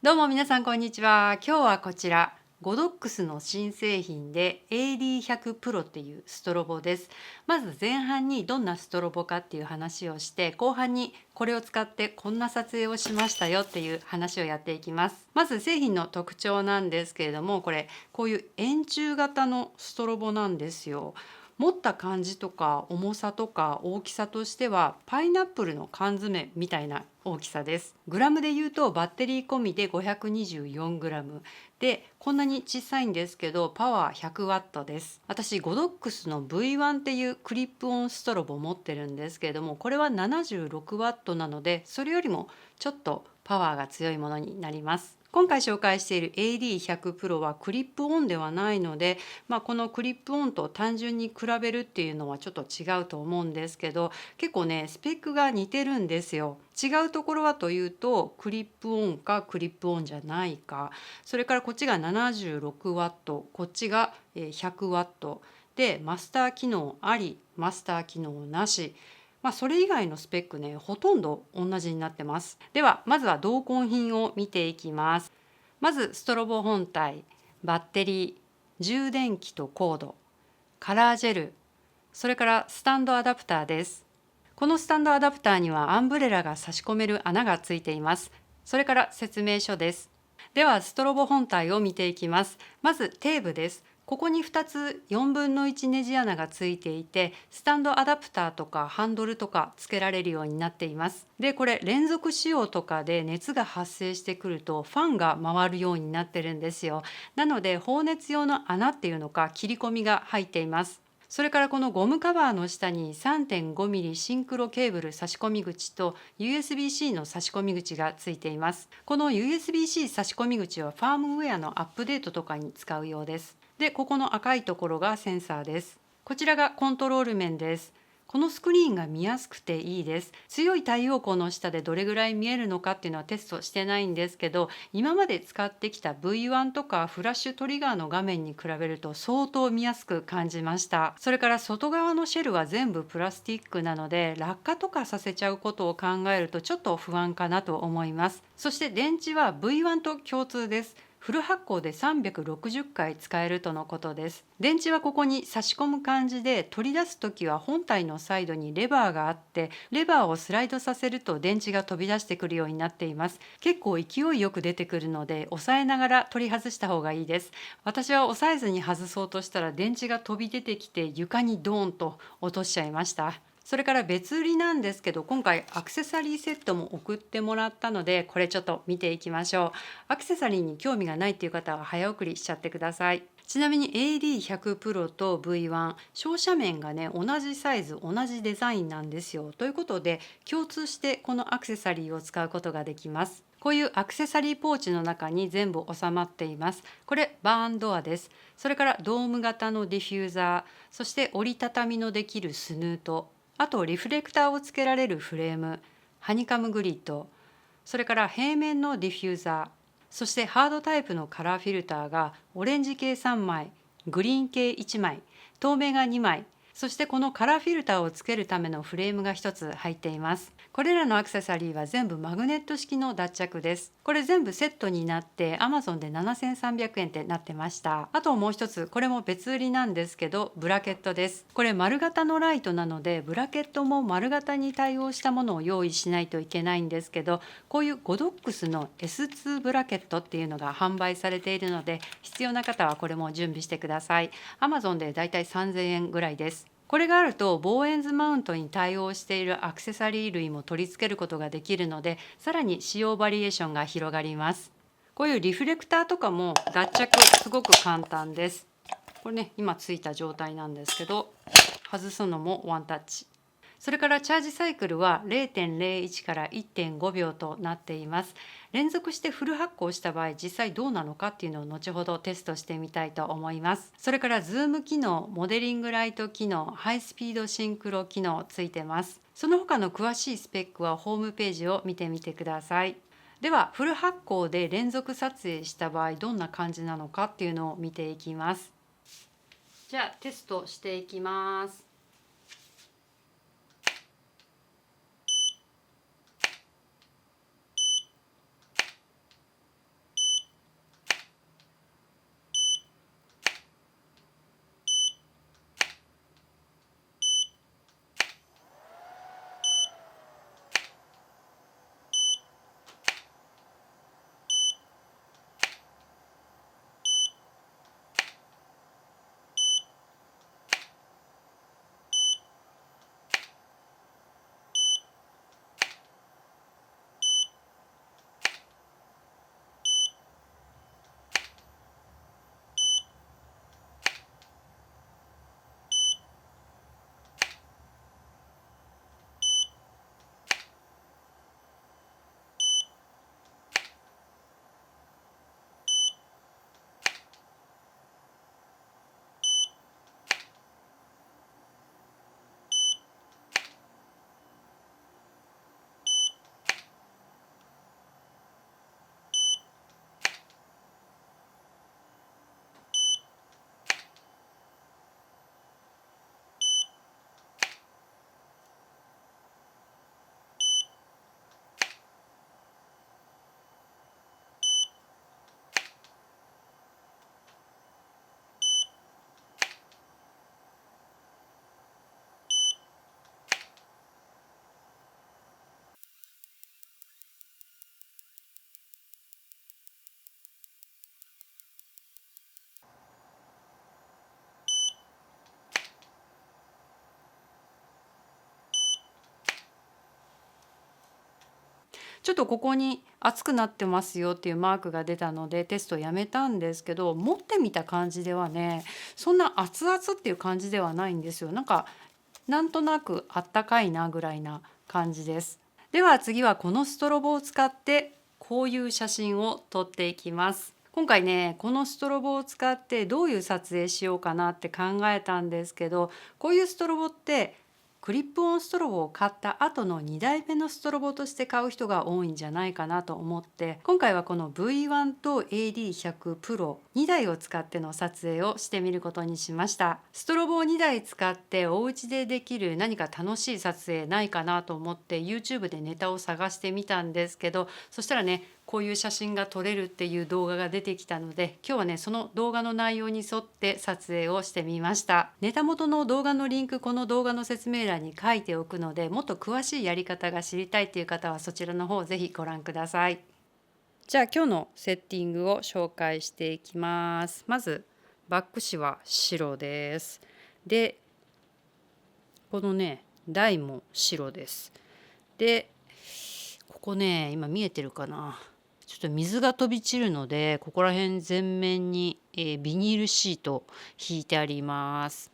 どうも皆さんこんにちは。今日はこちらゴドックスの新製品で AD100 Pro っていうストロボです。まず前半にどんなストロボかっていう話をして、後半にこれを使ってこんな撮影をしましたよっていう話をやっていきます。まず製品の特徴なんですけれども、こういう円柱型のストロボなんですよ。持った感じとか重さとか大きさとしてはパイナップルの缶詰みたいな大きさです。グラムで言うとバッテリー込みで524グラムで、こんなに小さいんですけどパワー100ワットです。私ゴドックスの V1 っていうクリップオンストロボ持ってるんですけれども、これは76ワットなのでそれよりもちょっとパワーが強いものになります。今回紹介している AD100 Pro はクリップオンではないので、このクリップオンと単純に比べるっていうのはちょっと違うと思うんですけど、結構ねスペックが似てるんですよ。違うところはというと、クリップオンかクリップオンじゃないか、それからこっちが76ワット、こっちが100ワットで、マスター機能ありマスター機能なし、それ以外のスペックねほとんど同じになってます。ではまずは同梱品を見ていきます。まずストロボ本体、バッテリー、充電器とコード、カラージェル、それからスタンドアダプターです。このスタンドアダプターにはアンブレラが差し込める穴がついています。それから説明書です。ではストロボ本体を見ていきます。まずテープです。ここに2つ4分の1ネジ穴がついていて、スタンドアダプターとかハンドルとかつけられるようになっています。でこれ連続使用とかで熱が発生してくるとファンが回るようになってるんですよ。なので放熱用の穴っていうのか切り込みが入っています。それからこのゴムカバーの下に 3.5mm シンクロケーブル差し込み口と USB-C の差し込み口がついています。この USB-C 差し込み口はファームウェアのアップデートとかに使うようです。で、ここの赤いところがセンサーです。こちらがコントロール面です。このスクリーンが見やすくていいです。強い太陽光の下でどれぐらい見えるのかっていうのはテストしてないんですけど、今まで使ってきた V1 とかフラッシュトリガーの画面に比べると相当見やすく感じました。それから外側のシェルは全部プラスチックなので、落下とかさせちゃうことを考えるとちょっと不安かなと思います。そして電池は V1 と共通です。フル発光で360回使えるとのことです。電池はここに差し込む感じで、取り出すときは本体のサイドにレバーがあって、レバーをスライドさせると電池が飛び出してくるようになっています。結構勢いよく出てくるので、押さえながら取り外した方がいいです。私は押さえずに外そうとしたら電池が飛び出てきて床にドーンと落としちゃいました。それから別売りなんですけど、今回アクセサリーセットも送ってもらったので、これちょっと見ていきましょう。アクセサリーに興味がないっていう方は早送りしちゃってください。ちなみに AD100 Pro と V1、照射面がね同じサイズ同じデザインなんですよ。ということで共通してこのアクセサリーを使うことができます。こういうアクセサリーポーチの中に全部収まっています。これバーンドアです。それからドーム型のディフューザー、そして折りたたみのできるスヌート、あとリフレクターをつけられるフレーム、ハニカムグリッド、それから平面のディフューザー、そしてハードタイプのカラーフィルターがオレンジ系3枚、グリーン系1枚、透明が2枚、そしてこのカラーフィルターをつけるためのフレームが1つ入っています。これらのアクセサリーは全部マグネット式の脱着です。これ全部セットになって Amazon で7300円ってなってました。あともう一つ、これも別売りなんですけど、ブラケットです。これ丸型のライトなので、ブラケットも丸型に対応したものを用意しないといけないんですけど、こういうゴドックスの S2 ブラケットっていうのが販売されているので、必要な方はこれも準備してください。Amazon でだいたい3000円ぐらいです。これがあるとボーエンズマウントに対応しているアクセサリー類も取り付けることができるので、さらに使用バリエーションが広がります。こういうリフレクターとかも脱着すごく簡単です。これね今ついた状態なんですけど、外すのもワンタッチ。それからチャージサイクルは 0.01 から 1.5 秒となっています。連続してフル発光した場合、実際どうなのかっていうのを後ほどテストしてみたいと思います。それからズーム機能、モデリングライト機能、ハイスピードシンクロ機能ついてます。その他の詳しいスペックはホームページを見てみてください。ではフル発光で連続撮影した場合どんな感じなのかっていうのを見ていきます。じゃあテストしていきます。ちょっとここに熱くなってますよっていうマークが出たのでテストやめたんですけど、持ってみた感じではね、そんな熱々っていう感じではないんですよ。なんとなくあったかいなぐらいな感じです。では次はこのストロボを使ってこういう写真を撮っていきます。今回ね、このストロボを使ってどういう撮影しようかなって考えたんですけど、こういうストロボってクリップオンストロボを買った後の2台目のストロボとして買う人が多いんじゃないかなと思って、今回はこの V1 と AD100 Pro 2台を使っての撮影をしてみることにしました。ストロボを2台使ってお家でできる何か楽しい撮影ないかなと思って YouTube でネタを探してみたんですけど、そしたらね、こういう写真が撮れるっていう動画が出てきたので、今日はねその動画の内容に沿って撮影をしてみました。ネタ元の動画のリンク、この動画の説明欄に書いておくので、もっと詳しいやり方が知りたいっていう方はそちらの方をぜひご覧ください。じゃあ今日のセッティングを紹介していきます。まずバック紙は白です。でこのね台も白です。でここね今見えてるかな、ちょっと水が飛び散るのでここら辺全面に、ビニールシート引いてあります。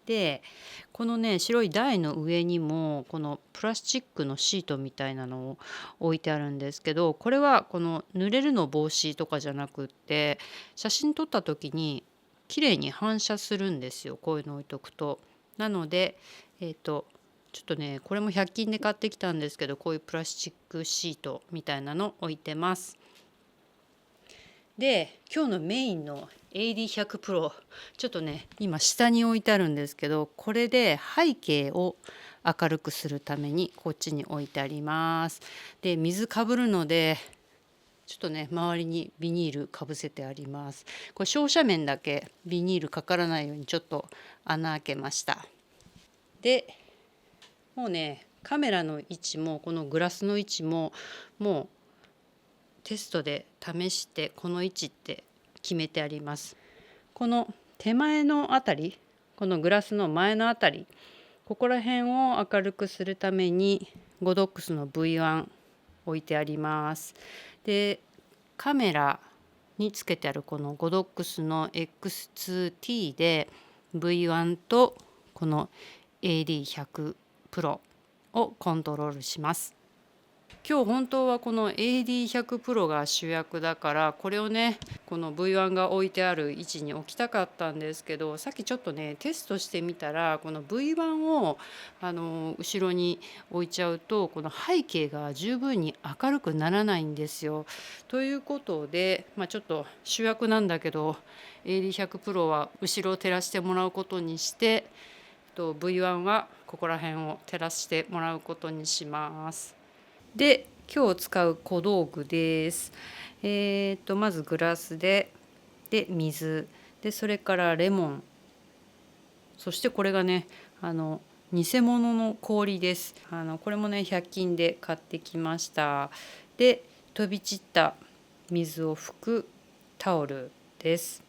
でこのね白い台の上にもこのプラスチックのシートみたいなのを置いてあるんですけど、これはこの濡れるの防止とかじゃなくって、写真撮った時に綺麗に反射するんですよ、こういうの置いとくと。なのでちょっとねこれも100均で買ってきたんですけど、こういうプラスチックシートみたいなの置いてます。で今日のメインの AD100 Pro、 ちょっとね今下に置いてあるんですけど、これで背景を明るくするためにこっちに置いてあります。で水かぶるのでちょっとね周りにビニールかぶせてあります。これ照射面だけビニールかからないようにちょっと穴開けました。でもうねカメラの位置もこのグラスの位置ももうテストで試してこの位置って決めてあります。この手前のあたり、このグラスの前のあたり、ここら辺を明るくするためにゴドックスの V1 置いてあります。でカメラにつけてあるこのゴドックスの X2T で V1 とこの AD100 Pro をコントロールします。今日本当はこの AD100 Pro が主役だから、これをねこの V1 が置いてある位置に置きたかったんですけど、さっきちょっとねテストしてみたらこの V1 を後ろに置いちゃうとこの背景が十分に明るくならないんですよ。ということで、ちょっと主役なんだけど AD100 Pro は後ろを照らしてもらうことにして、V1 はここら辺を照らしてもらうことにします。で今日使う小道具です。まずグラスで水で、それからレモン、そしてこれがね偽物の氷です。これもね100均で買ってきました。で飛び散った水を拭くタオルです。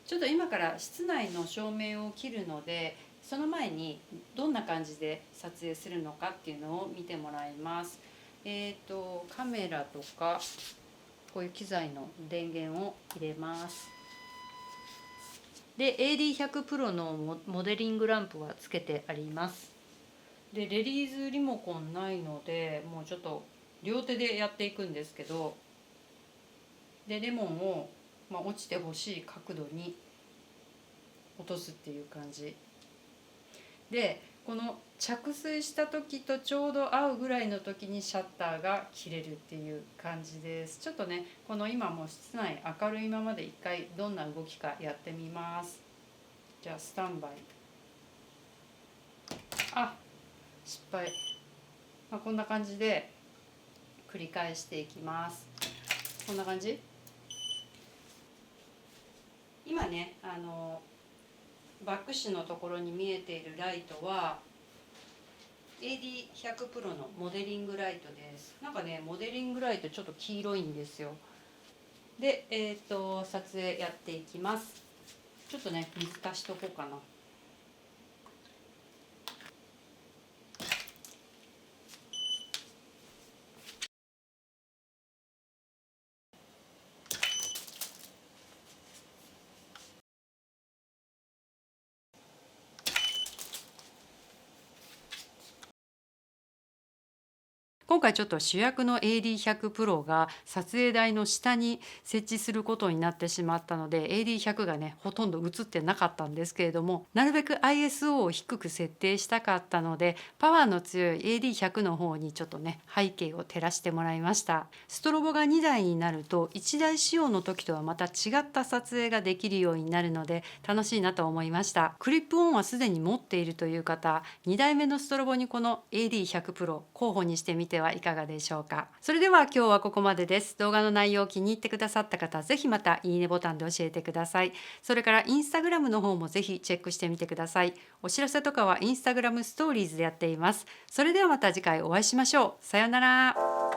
ちょっと今から室内の照明を切るので、その前にどんな感じで撮影するのかっていうのを見てもらいます。カメラとかこういう機材の電源を入れます。で AD100 Pro のモデリングランプはつけてあります。でレリーズリモコンないのでもうちょっと両手でやっていくんですけど、でレモンを、落ちてほしい角度に落とすっていう感じで、この着水した時とちょうど合うぐらいの時にシャッターが切れるっていう感じです。ちょっとねこの今も室内明るいままで一回どんな動きかやってみます。じゃあスタンバイ。失敗。こんな感じで繰り返していきます。こんな感じ。今ねバック紙のところに見えているライトは AD100 Pro のモデリングライトです。なんかねモデリングライトちょっと黄色いんですよ。で、撮影やっていきます。ちょっとね水足しとこうかな。今回ちょっと主役の AD100 Pro が撮影台の下に設置することになってしまったので AD100 がねほとんど映ってなかったんですけれども、なるべく ISO を低く設定したかったのでパワーの強い AD100 の方にちょっとね背景を照らしてもらいました。ストロボが2台になると1台使用の時とはまた違った撮影ができるようになるので楽しいなと思いました。クリップオンはすでに持っているという方、2台目のストロボにこの AD100 Pro 候補にしてみてはいかがでしょうか。それでは今日はここまでです。動画の内容を気に入ってくださった方、ぜひまたいいねボタンで教えてください。それからインスタグラムの方もぜひチェックしてみてください。お知らせとかはインスタグラムストーリーズでやっています。それではまた次回お会いしましょう。さようなら。